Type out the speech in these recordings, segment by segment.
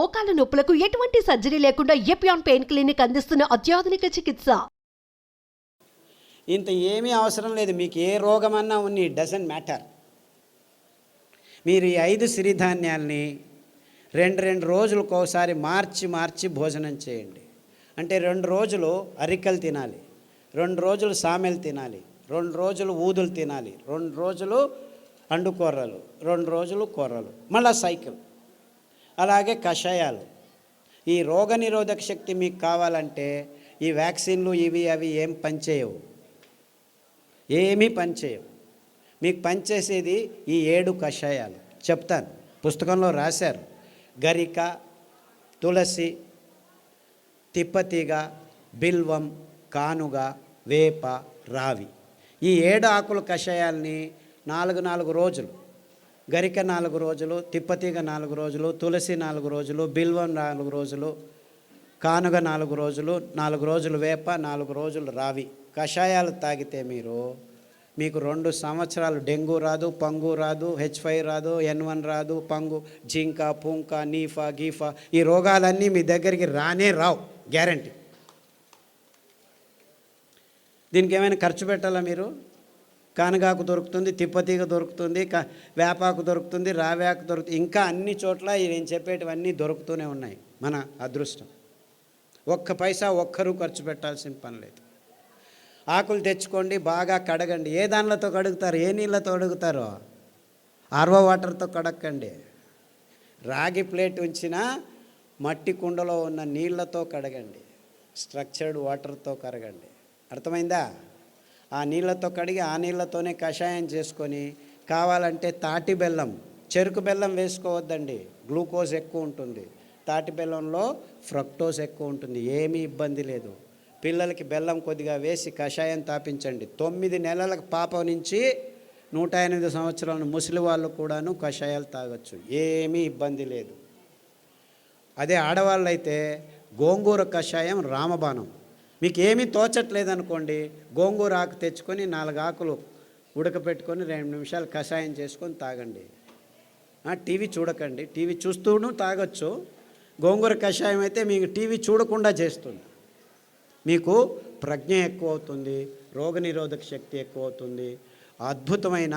మోకాల నొప్పులకు ఎటువంటి సర్జరీ లేకుండా ఎపియాన్ పెయిన్ క్లినిక్ అందిస్తున్న అత్యాధునిక చికిత్స. ఇంత ఏమీ అవసరం లేదు. మీకు ఏ రోగమన్నా ఉన్ని డజంట్ మ్యాటర్. మీరు ఈ 5 సిరిధాన్యాల్ని రెండు రోజులకు ఒకసారి మార్చి భోజనం చేయండి. అంటే 2 రోజులు అరికలు తినాలి, 2 రోజులు సామెలు తినాలి, 2 రోజులు ఊదులు తినాలి, 2 రోజులు అండుకూరలు, 2 రోజులు కూరలు, మళ్ళా సైకిల్. అలాగే కషాయాలు. ఈ రోగనిరోధక శక్తి మీకు కావాలంటే ఈ వ్యాక్సిన్లు ఇవి అవి ఏం పనిచేయవు, ఏమీ పనిచేయవు. మీకు పనిచేసేది ఈ 7 కషాయాలు చెప్తాను, పుస్తకంలో రాశారు. గరిక, తులసి, తిప్పతీగ, బిల్వం, కానుగ, వేప, రావి. ఈ 7 ఆకుల కషాయాల్ని 4 రోజులు, గరిక 4 రోజులు, తిప్పతీగ 4 రోజులు, తులసి 4 రోజులు, బిల్వం 4 రోజులు, కానుగ 4 రోజులు, 4 రోజులు వేప, 4 రోజులు రావి కషాయాలు తాగితే మీకు 2 సంవత్సరాలు డెంగ్యూ రాదు, పంగు రాదు, H5 రాదు, N1 రాదు, పంగు, జింక, పుంక, నీఫా, గీఫా, ఈ రోగాలన్నీ మీ దగ్గరికి రావు, గ్యారంటీ. దీనికి ఏమైనా ఖర్చు పెట్టాలా మీరు? కానగాకు దొరుకుతుంది, తిప్పతీగ దొరుకుతుంది, వేపాకు దొరుకుతుంది, రావేకు దొరుకుతుంది, ఇంకా అన్ని చోట్ల నేను చెప్పేటివన్నీ దొరుకుతూనే ఉన్నాయి. మన అదృష్టం. ఒక్క పైసా ఒక్కరూ ఖర్చు పెట్టాల్సిన పని లేదు. ఆకులు తెచ్చుకోండి, బాగా కడగండి. ఏ దానిలతో కడుగుతారు? ఏ నీళ్ళతో కడుగుతారో ఆర్వో వాటర్తో కడగండి. రాగి ప్లేట్ ఉంచినా మట్టి కుండలో ఉన్న నీళ్ళతో కడగండి, స్ట్రక్చర్డ్ వాటర్తో కడగండి. అర్థమైందా? ఆ నీళ్ళతో కడిగి ఆ నీళ్ళతోనే కషాయం చేసుకొని, కావాలంటే తాటి బెల్లం, చెరుకు బెల్లం వేసుకోవద్దండి, గ్లూకోజ్ ఎక్కువ ఉంటుంది. తాటి బెల్లంలో ఫ్రక్టోజ్ ఎక్కువ ఉంటుంది, ఏమీ ఇబ్బంది లేదు. పిల్లలకి బెల్లం కొద్దిగా వేసి కషాయం తాపించండి. 9 నెలల పాప నుంచి 108 సంవత్సరాల ముసలి వాళ్ళు కూడాను కషాయాలు తాగొచ్చు, ఏమీ ఇబ్బంది లేదు. అదే ఆడవాళ్ళు అయితే గోంగూర కషాయం రామబాణం. మీకు ఏమీ తోచట్లేదనుకోండి, గోంగూర ఆకు తెచ్చుకొని 4 ఆకులు ఉడకపెట్టుకొని 2 నిమిషాలు కషాయం చేసుకొని తాగండి. టీవీ చూడకండి, టీవీ చూస్తూను తాగొచ్చు. గోంగూర కషాయం అయితే మీకు టీవీ చూడకుండా చేస్తుంది. మీకు ప్రజ్ఞ ఎక్కువ అవుతుంది, రోగనిరోధక శక్తి ఎక్కువ అవుతుంది, అద్భుతమైన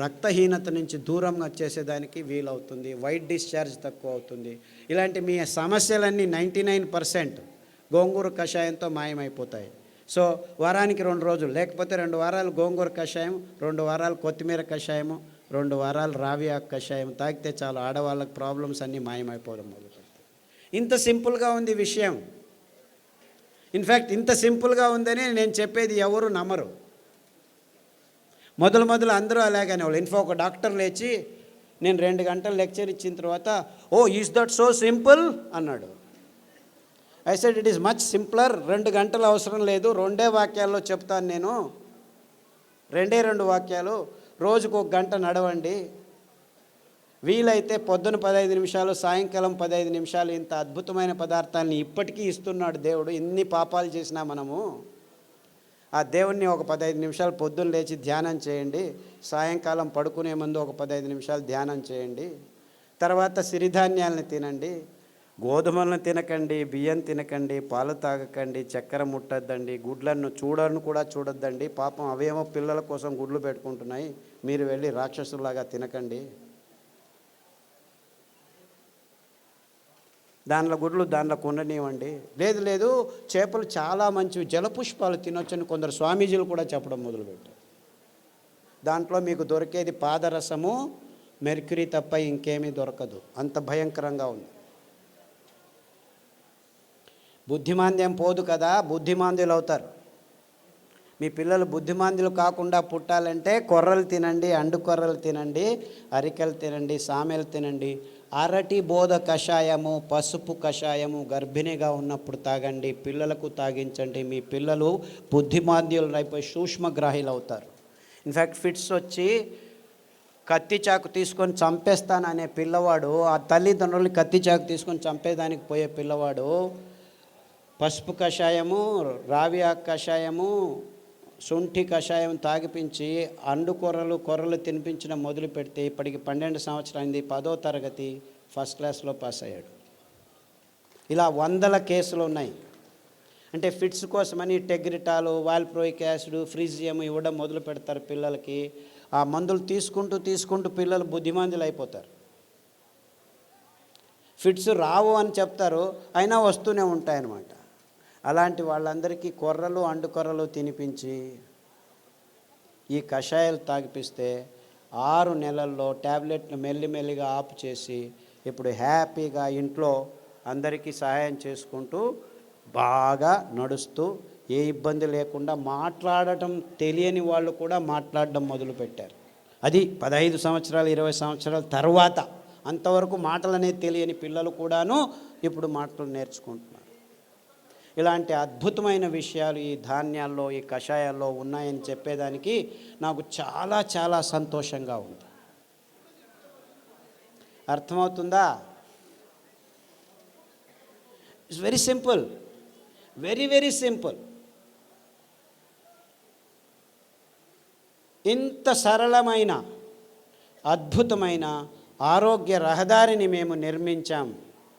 రక్తహీనత నుంచి దూరంగా వచ్చేసేదానికి వీలవుతుంది, వైట్ డిశ్చార్జ్ తక్కువ అవుతుంది. ఇలాంటి మీ సమస్యలన్నీ 99% గోంగూర కషాయంతో మాయమైపోతాయి. సో వారానికి 2 రోజులు, లేకపోతే 2 వారాలు గోంగూర కషాయం, 2 వారాలు కొత్తిమీర కషాయము, 2 వారాలు రావి ఆకు కషాయం తాగితే చాలు, ఆడవాళ్ళకి ప్రాబ్లమ్స్ అన్నీ మాయమైపోవడం మొదలుపెడతాయి. ఇంత సింపుల్గా ఉంది విషయం. ఇన్ఫ్యాక్ట్ ఇంత సింపుల్గా ఉందని నేను చెప్పేది ఎవరు నమ్మరు. మొదలు అందరూ అలాగనే వాళ్ళు. ఒక డాక్టర్ లేచి నేను 2 గంటలు లెక్చర్ ఇచ్చిన తర్వాత, ఓ ఈజ్ దట్ సో సింపుల్ అన్నాడు. I said it is much simpler. 2 గంటలు అవసరం లేదు, 2 వాక్యాల్లో చెప్తాను నేను. 2 వాక్యాలు. రోజుకు 1 గంట నడవండి, వీలైతే పొద్దున 15 నిమిషాలు, సాయంకాలం 15 నిమిషాలు. ఇంత అద్భుతమైన పదార్థాలని ఇప్పటికీ ఇస్తున్నాడు దేవుడు. ఎన్ని పాపాలు చేసినా మనము ఆ దేవుణ్ణి ఒక 15 నిమిషాలు పొద్దున్న లేచి ధ్యానం చేయండి, సాయంకాలం పడుకునే ముందు ఒక 15 నిమిషాలు ధ్యానం చేయండి. తర్వాత సిరిధాన్యాలను తినండి, గోధుమలను తినకండి, బియ్యం తినకండి, పాలు తాగకండి, చక్కెర ముట్టద్దండి, గుడ్లను కూడా చూడొద్దండి. పాపం అవేమో పిల్లల కోసం గుడ్లు పెట్టుకుంటున్నాయి, మీరు వెళ్ళి రాక్షసులాగా తినకండి. దానిలో గుడ్లు దానిలో ఉండనివ్వండి. లేదు చేపలు చాలా మంచివి, జలపుష్పాలు తినొచ్చని కొందరు స్వామీజీలు కూడా చెప్పడం మొదలుపెట్టారు. దాంట్లో మీకు దొరికేది పాదరసము, మెర్క్యూరీ తప్ప ఇంకేమీ దొరకదు, అంత భయంకరంగా ఉంది. బుద్ధిమాంద్యం పోదు కదా, బుద్ధిమాంద్యులు అవుతారు. మీ పిల్లలు బుద్ధిమాంద్యులు కాకుండా పుట్టాలంటే కొర్రలు తినండి, అండు కొర్రలు తినండి, అరికెలు తినండి, సామెలు తినండి. అరటి బోధ కషాయము, పసుపు కషాయము గర్భిణిగా ఉన్నప్పుడు తాగండి, పిల్లలకు తాగించండి. మీ పిల్లలు బుద్ధిమాంద్యులు అయిపోయి సూక్ష్మగ్రాహీలు అవుతారు. ఇన్ఫ్యాక్ట్ ఫిట్స్ వచ్చి కత్తి చాకు తీసుకొని చంపేస్తాననే పిల్లవాడు, ఆ తల్లిదండ్రులు కత్తి చాకు తీసుకొని చంపేదానికి పోయే పిల్లవాడు పసుపు కషాయము, రావి ఆకు కషాయము, శొంఠి కషాయం తాగిపించి అండు కొర్రలు తినిపించడం మొదలు పెడితే ఇప్పటికి 12 సంవత్సరాలు అయింది. 10వ తరగతి ఫస్ట్ క్లాస్లో పాస్ అయ్యాడు. ఇలా వందల కేసులు ఉన్నాయి. అంటే ఫిట్స్ కోసమని టెగ్రిటాలు, వాల్ప్రోయిక్ యాసిడ్, ఫ్రీజియం ఇవ్వడం మొదలు పెడతారు పిల్లలకి. ఆ మందులు తీసుకుంటూ పిల్లలు బుద్ధిమంతులు అయిపోతారు. ఫిట్స్ రావు అని చెప్తారు, అయినా వస్తూనే ఉంటాయన్నమాట. అలాంటి వాళ్ళందరికీ కొర్రలు, అండుకొర్రలు తినిపించి ఈ కషాయాలు తాగిపిస్తే 6 నెలల్లో ట్యాబ్లెట్లు మెల్లిమెల్లిగా ఆపు చేసి ఇప్పుడు హ్యాపీగా ఇంట్లో అందరికీ సహాయం చేసుకుంటూ బాగా నడుస్తూ ఏ ఇబ్బంది లేకుండా మాట్లాడటం తెలియని వాళ్ళు కూడా మాట్లాడడం మొదలుపెట్టారు. అది 15 సంవత్సరాలు 20 సంవత్సరాల తర్వాత. అంతవరకు మాటలు అనేది తెలియని పిల్లలు కూడాను ఇప్పుడు మాటలు నేర్చుకుంటున్నారు. ఇలాంటి అద్భుతమైన విషయాలు ఈ ధాన్యాల్లో, ఈ కషాయాల్లో ఉన్నాయని చెప్పేదానికి నాకు చాలా చాలా సంతోషంగా ఉంది. అర్థమవుతుందా? It's very simple, very very simple. ఇంత సరళమైన అద్భుతమైన ఆరోగ్య రహదారిని మేము నిర్మించాం.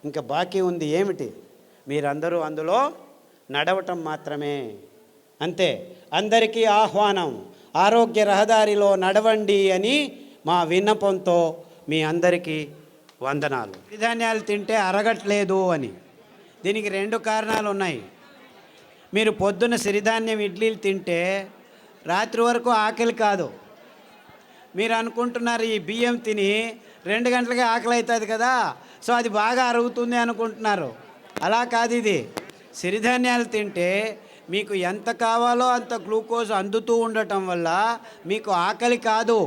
ఇంకా బాకీ ఉంది ఏమిటి? మీరందరూ అందులో నడవటం మాత్రమే. అంతే. అందరికీ ఆహ్వానం, ఆరోగ్య రహదారిలో నడవండి అని మా విన్నపంతో మీ అందరికీ వందనాలు. సిరిధాన్యాలు తింటే అరగట్లేదు అని దీనికి 2 కారణాలు ఉన్నాయి. మీరు పొద్దున్న సిరిధాన్యం ఇడ్లీలు తింటే రాత్రి వరకు ఆకలి కాదు. మీరు అనుకుంటున్నారు ఈ బియ్యం తిని 2 గంటలకే ఆకలి అవుతుంది కదా, సో అది బాగా అరుగుతుంది అనుకుంటున్నారు. అలా కాదు. ఇది సిరిధాన్యాలు తింటే మీకు ఎంత కావాలో అంత గ్లూకోజ్ అందుతూ ఉండటం వల్ల మీకు ఆకలి కాదు.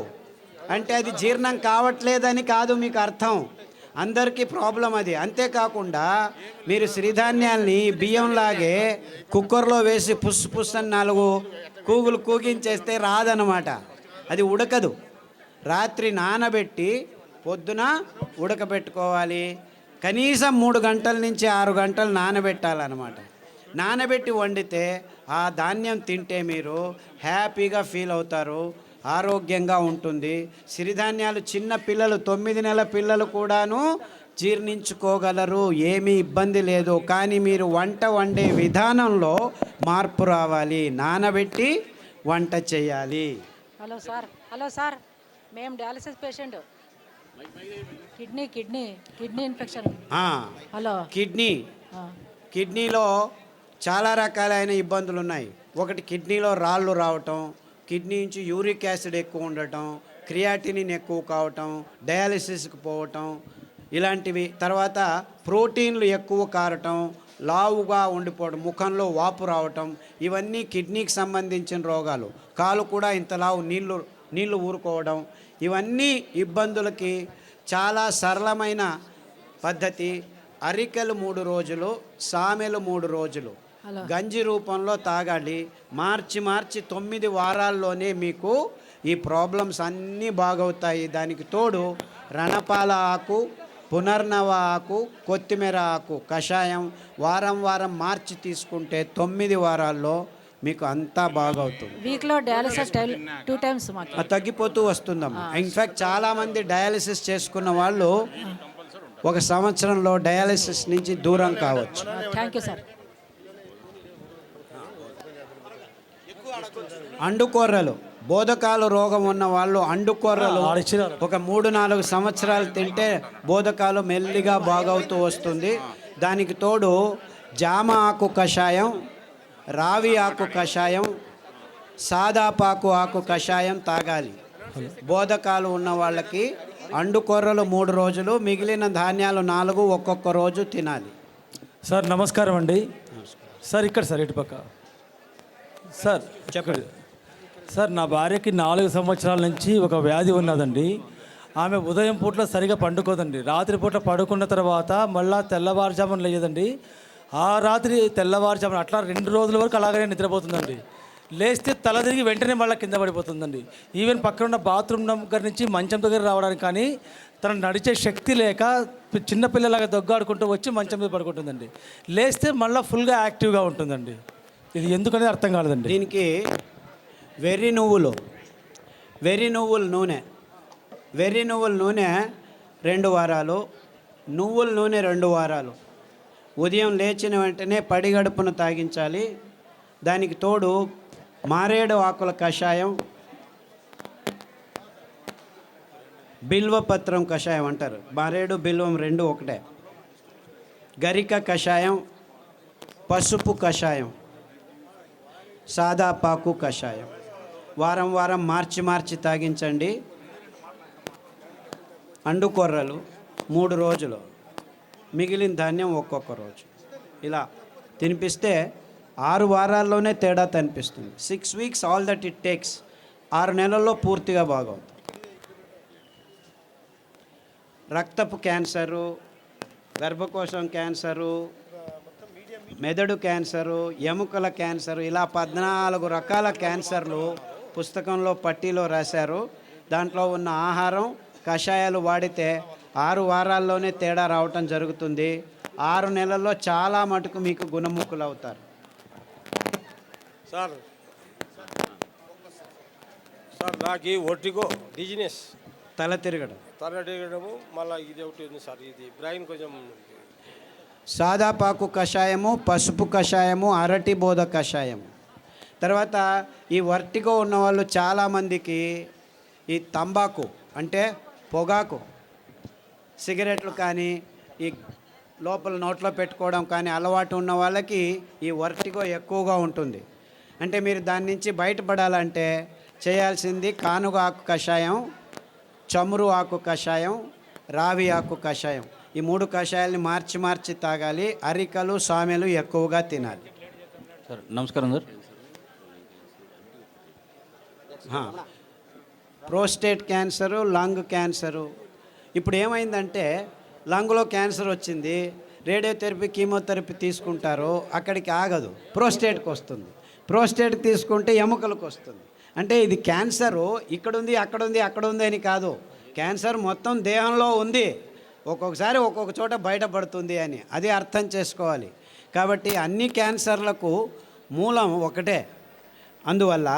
అంటే అది జీర్ణం కావట్లేదని కాదు మీకు అర్థం. అందరికీ ప్రాబ్లం అది. అంతేకాకుండా మీరు సిరిధాన్యాల్ని బియ్యంలాగే కుక్కర్లో వేసి పుస్ పుస్ అని 4 కూగులు కూగించేస్తే రాదనమాట. అది ఉడకదు. రాత్రి నానబెట్టి పొద్దున ఉడకబెట్టుకోవాలి. కనీసం 3 గంటల నుంచి 6 గంటలు నానబెట్టాలన్నమాట. నానబెట్టి వండితే ఆ ధాన్యం తింటే మీరు హ్యాపీగా ఫీల్ అవుతారు, ఆరోగ్యంగా ఉంటుంది. సిరిధాన్యాలు చిన్న పిల్లలు 9 నెలల పిల్లలు కూడాను జీర్ణించుకోగలరు, ఏమీ ఇబ్బంది లేదు. కానీ మీరు వంట వండే విధానంలో మార్పు రావాలి. నానబెట్టి వంట చేయాలి. హలో సార్, మేము dialysis patient. Kidney infection. Hello, కిడ్నీలో చాలా రకాలైన ఇబ్బందులు ఉన్నాయి. ఒకటి కిడ్నీలో రాళ్ళు రావటం, కిడ్నీ నుంచి యూరిక్ యాసిడ్ ఎక్కువ ఉండటం, క్రియాటినిన్ ఎక్కువ కావటం, డయాలసిస్కి పోవటం ఇలాంటివి. తర్వాత ప్రోటీన్లు ఎక్కువ కారటం, లావుగా ఉండిపోవడం, ముఖంలో వాపు రావటం, ఇవన్నీ కిడ్నీకి సంబంధించిన రోగాలు. కాలు కూడా ఇంత లావు నీళ్లు ఊరుకోవడం, ఇవన్నీ ఇబ్బందులకి చాలా సరళమైన పద్ధతి. అరికెలు 3 రోజులు, సామెలు 3 రోజులు గంజి రూపంలో తాగాలి. మార్చి 9 వారాల్లోనే మీకు ఈ ప్రాబ్లమ్స్ అన్నీ బాగవుతాయి. దానికి తోడు రణపాల ఆకు, పునర్నవ ఆకు, కొత్తిమీర ఆకు కషాయం వారం మార్చి తీసుకుంటే 9 వారాల్లో మీకు అంతా బాగవుతుంది. వీక్లో డయాలసిస్ 2 టైమ్స్ తగ్గిపోతూ వస్తుందమ్మా. ఇన్ఫ్యాక్ట్ చాలామంది డయాలసిస్ చేసుకున్న వాళ్ళు 1 సంవత్సరంలో డయాలసిస్ నుంచి దూరం కావచ్చు. Thank you sir. అండుకొర్రలు, బోధకాలు రోగం ఉన్న వాళ్ళు అండుకొర్రలు ఒక 3-4 సంవత్సరాలు తింటే బోధకాలు మెల్లిగా బాగవుతూ వస్తుంది. దానికి తోడు జామ ఆకు కషాయం, రావి ఆకు కషాయం, సాదాపాకు ఆకు కషాయం తాగాలి. బోధకాలు ఉన్న వాళ్ళకి అండుకొర్రలు 3 రోజులు, మిగిలిన ధాన్యాలు 4 ఒక్కొక్క రోజు తినాలి. సార్ నమస్కారం అండి. సార్ ఇక్కడ సార్ ఇటుపక్క సార్ చెప్పండి సార్. నా భార్యకి 4 సంవత్సరాల నుంచి ఒక వ్యాధి ఉన్నదండి. ఆమె ఉదయం పూట్ల సరిగా పండుకోదండి. రాత్రి పూట పడుకున్న తర్వాత మళ్ళీ తెల్లవారుజామున లేదండి. ఆ రాత్రి తెల్లవారుజామున అట్లా 2 రోజుల వరకు అలాగనే నిద్రపోతుందండి. లేస్తే తల తిరిగి వెంటనే మళ్ళీ కింద పడిపోతుందండి. ఈవెన్ పక్కన ఉన్న బాత్రూమ్ దగ్గర నుంచి మంచం దగ్గర రావడానికి కానీ తను నడిచే శక్తి లేక చిన్నపిల్లలాగా దొగ్గాడుకుంటూ వచ్చి మంచం మీద పడుకుంటుందండి. లేస్తే మళ్ళీ ఫుల్గా యాక్టివ్గా ఉంటుందండి. ఇది ఎందుకనేది అర్థం కాలేదండి. దీనికి వెర్రి నువ్వుల నూనె 2 వారాలు, నువ్వుల నూనె 2 వారాలు, ఉదయం లేచిన వెంటనే పడిగడుపున తాగించాలి. దానికి తోడు మారేడు ఆకుల కషాయం, బిల్వపత్రం కషాయం అంటారు. మారేడు బిల్వం రెండు ఒకటే. గరిక కషాయం, పసుపు కషాయం, సాదాపాకు కషాయం వారం వారం మార్చి తాగించండి. అండుకొర్రలు 3 రోజులు, మిగిలిన ధాన్యం ఒక్కొక్క రోజు. ఇలా తినిపిస్తే 6 వారాల్లోనే తేడా కనిపిస్తుంది. 6 weeks all that it takes. 6 నెలల్లో పూర్తిగా బాగవుతుంది. రక్తపు క్యాన్సరు, గర్భకోశం క్యాన్సరు, మెదడు క్యాన్సరు, ఎముకల క్యాన్సరు, ఇలా 14 రకాల క్యాన్సర్లు పుస్తకంలో పట్టీలో రాశారు. దాంట్లో ఉన్న ఆహారం, కషాయాలు వాడితే 6 వారాల్లోనే తేడా రావటం జరుగుతుంది. 6 నెలల్లో చాలా మటుకు మీకు గుణముఖులు అవుతారు. సార్ నాకు ఈ ఒట్టిగో డిజినెస్, తల తిరగడం, మళ్ళీ ఇది ఒకటి ఉంది సార్. ఇది బ్రెయిన్ కొంచెం. సాదాపాకు కషాయము, పసుపు కషాయము, అరటి బోధ కషాయము. తర్వాత ఈ వర్టిగో ఉన్నవాళ్ళు చాలామందికి ఈ తంబాకు అంటే పొగాకు, సిగరెట్లు కానీ ఈ లోపల నోట్లో పెట్టుకోవడం కానీ అలవాటు ఉన్న వాళ్ళకి ఈ వర్టిగో ఎక్కువగా ఉంటుంది. అంటే మీరు దాని నుంచి బయటపడాలంటే చేయాల్సింది కానుగ ఆకు కషాయం, చమురు ఆకు కషాయం, రావి ఆకు కషాయం. ఈ 3 కషాయాలని మార్చి తాగాలి. అరికలు, సామెలు ఎక్కువగా తినాలి. సార్ నమస్కారం sir. Prostate cancer, lung cancer. ఇప్పుడు ఏమైందంటే లంగ్లో క్యాన్సర్ వచ్చింది, రేడియోథెరపీ, కీమోథెరపీ తీసుకుంటారు, అక్కడికి ఆగదు, ప్రోస్టేట్కి వస్తుంది. ప్రోస్టేట్ తీసుకుంటే ఎముకలకు వస్తుంది. అంటే ఇది క్యాన్సరు ఇక్కడుంది, అక్కడుంది అని కాదు. క్యాన్సర్ మొత్తం దేహంలో ఉంది, ఒక్కొక్కసారి ఒక్కొక్క చోట బయటపడుతుంది అని అది అర్థం చేసుకోవాలి. కాబట్టి అన్ని క్యాన్సర్లకు మూలం ఒకటే. అందువల్ల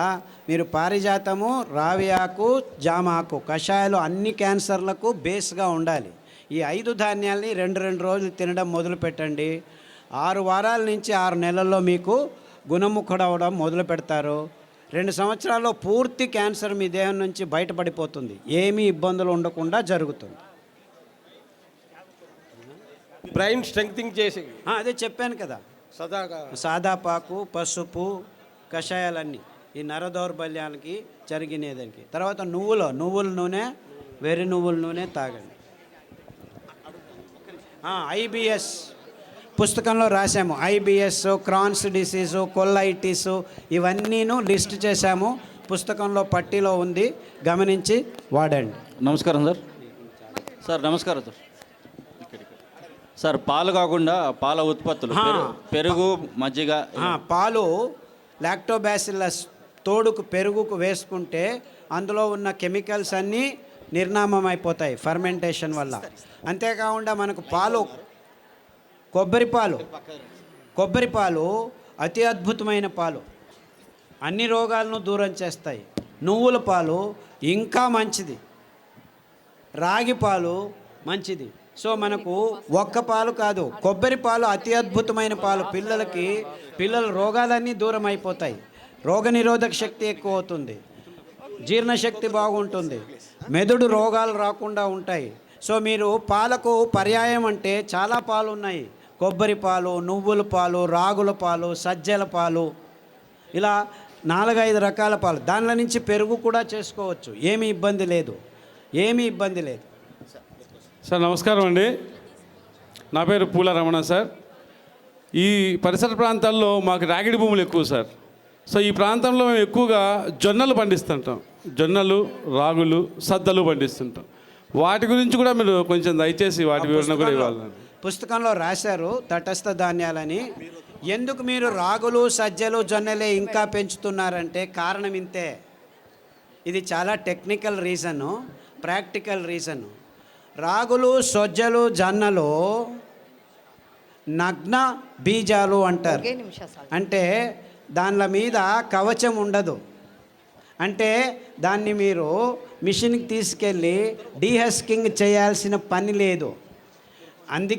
మీరు పారిజాతము, రావి ఆకు, జామాకు కషాయాలు అన్ని క్యాన్సర్లకు బేస్గా ఉండాలి. ఈ 5 ధాన్యాల్ని 2 రోజులు తినడం మొదలు పెట్టండి. 6 వారాల నుంచి 6 నెలల్లో మీకు గుణముఖుడవడం మొదలు పెడతారు. 2 సంవత్సరాల్లో పూర్తి క్యాన్సర్ మీ దేహం నుంచి బయటపడిపోతుంది. ఏమీ ఇబ్బందులు ఉండకుండా జరుగుతుంది. బ్రెయిన్ స్ట్రెంగ్తింగ్ చేసి అదే చెప్పాను కదా, సదాగా సాదాపాకు, పసుపు కషాయాలన్నీ ఈ నర దౌర్బల్యానికి జరిగినదానికి. తర్వాత నువ్వుల నూనె, వెర్రి నువ్వుల నూనె తాగండి. ఐబిఎస్ పుస్తకంలో రాసాము. ఐబిఎస్, క్రాన్స్ డిసీజు, కొల్లైటిస్ ఇవన్నీను లిస్ట్ చేశాము. పుస్తకంలో పట్టీలో ఉంది, గమనించి వాడండి. నమస్కారం సార్. సార్ నమస్కారం సార్. సార్ పాలు కాకుండా పాల ఉత్పత్తులు, పెరుగు, మజ్జిగ. పాలు లాక్టోబాసిల్లస్ తోడుకు పెరుగుకు వేసుకుంటే అందులో ఉన్న కెమికల్స్ అన్నీ నిర్నామం అయిపోతాయి ఫర్మెంటేషన్ వల్ల. అంతేకాకుండా మనకు పాలు, కొబ్బరి పాలు అతి అద్భుతమైన పాలు, అన్ని రోగాలను దూరం చేస్తాయి. నువ్వుల పాలు ఇంకా మంచిది, రాగి పాలు మంచిది. సో మనకు ఒక్క పాలు కాదు, కొబ్బరి పాలు అతి అద్భుతమైన పాలు. పిల్లల రోగాలన్నీ దూరం అయిపోతాయి. రోగనిరోధక శక్తి ఎక్కువ అవుతుంది, జీర్ణశక్తి బాగుంటుంది, మెదడు రోగాలు రాకుండా ఉంటాయి. సో మీరు పాలకు పర్యాయం అంటే చాలా పాలు ఉన్నాయి. కొబ్బరి పాలు, నువ్వుల పాలు, రాగుల పాలు, సజ్జల పాలు, ఇలా 4-5 రకాల పాలు. దానిలో నుంచి పెరుగు కూడా చేసుకోవచ్చు, ఏమీ ఇబ్బంది లేదు. సార్ నమస్కారం అండి. నా పేరు పూల రమణ సార్. ఈ పరిసర ప్రాంతాల్లో మాకు రాగిడి భూములు ఎక్కువ సార్. సో ఈ ప్రాంతంలో మేము ఎక్కువగా జొన్నలు పండిస్తుంటాం. జొన్నలు, రాగులు, సద్దలు పండిస్తుంటాం. వాటి గురించి కూడా మీరు కొంచెం దయచేసి వాటి వివరణ కూడా ఇవ్వాలి. పుస్తకంలో రాశారు తటస్థ ధాన్యాలని. ఎందుకు మీరు రాగులు, సజ్జలు, జొన్నలే ఇంకా పెంచుతున్నారంటే కారణం ఇంతే. ఇది చాలా టెక్నికల్ రీజను, ప్రాక్టికల్ రీజను. రాగులు, సజ్జలు, జొన్నలు నగ్న బీజాలు అంటారు. అంటే దానిల మీద కవచం ఉండదు. అంటే దాన్ని మీరు మిషన్కి తీసుకెళ్ళి డీహస్కింగ్ చేయాల్సిన పని లేదు. అందుకే